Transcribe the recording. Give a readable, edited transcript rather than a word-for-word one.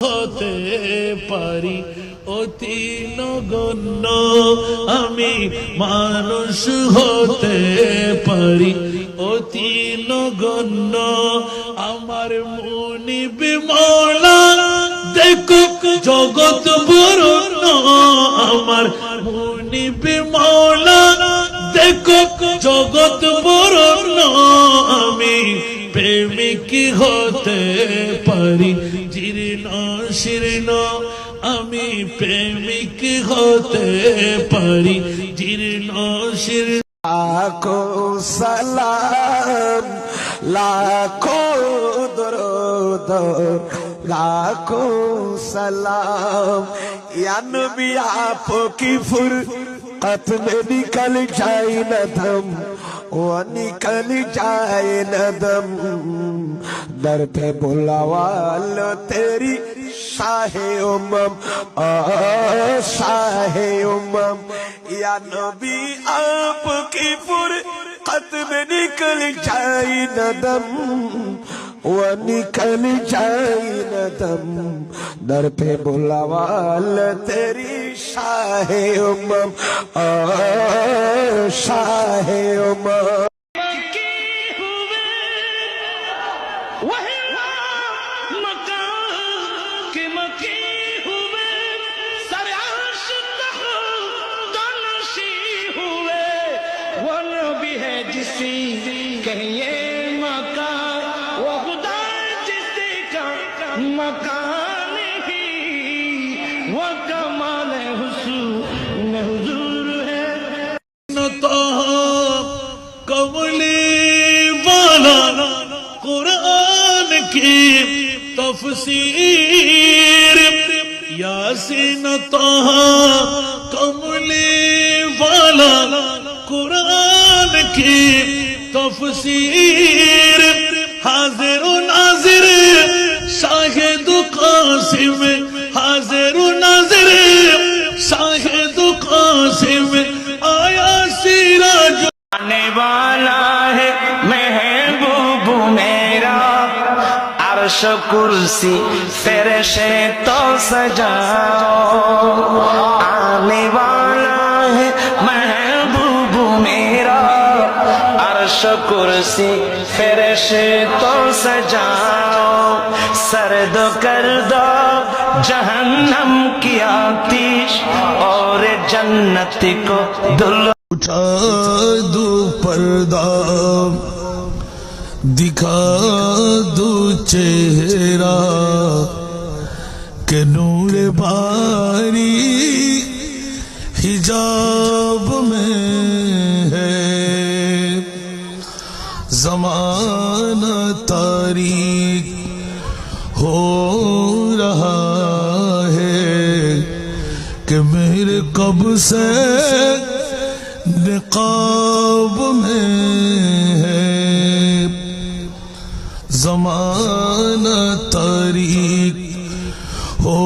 হতে পারি অতি নগণ্য, আমি মানুষ হতে পারি অতি নগণ্য। আমার মুনিব মওলা দেখো জগৎ বরণ্য, আমার মুনিব মওলা দেখো জগৎ বরণ্য। আমি প্রেমিক হতে পারি জীর্ণ শীর্ণ, আমি প্রেমিক হতে পারি জীর্ণ শীর্ণ। লাখো সালাম লাখো দরুদ লাখো সালাম, या नबी आपकी फुरकत में निकल जाए न दम, वो निकल जाए न दम। दर पे बुलावा लो तेरी शाहे उम्मम, शाहे उम्मम। या नबी आपकी फुरकत में निकल जाए न दम, वो निकल जाए न दम। दर पे बुलावा लो तेरी शाहे उम्मम, शाहे उम्मम। कहिए मका वो खुदा जिसका मकान ही वो कमाल हुस्न हुजूर है। कमली वाला कुरान की तफसीर, यासीन तहा कमली वाला कुरान की तफसीर। हाजिर नाजिर शाहिद कासिम, हाजिर नाजिर शाहिद कासिम, आया सिराज। आने वाला है महबूब मेरा, अर्श कुर्सी फरिश्ते तो सजाओ। आने वाला है महबूब मेरा, अर्श कुर्सी फरिश्ते तो सजाओ। सर्द कर दो जहन्नम की आतिश और जन्नत को दुल्हन। उठा दो पर्दा दिखा दो चेहरा, के नूर बारी हिजाब में है। ज़माना तारीक हो रहा है, कि मेरे कब से निकाब में है। ज़माना तारीक हो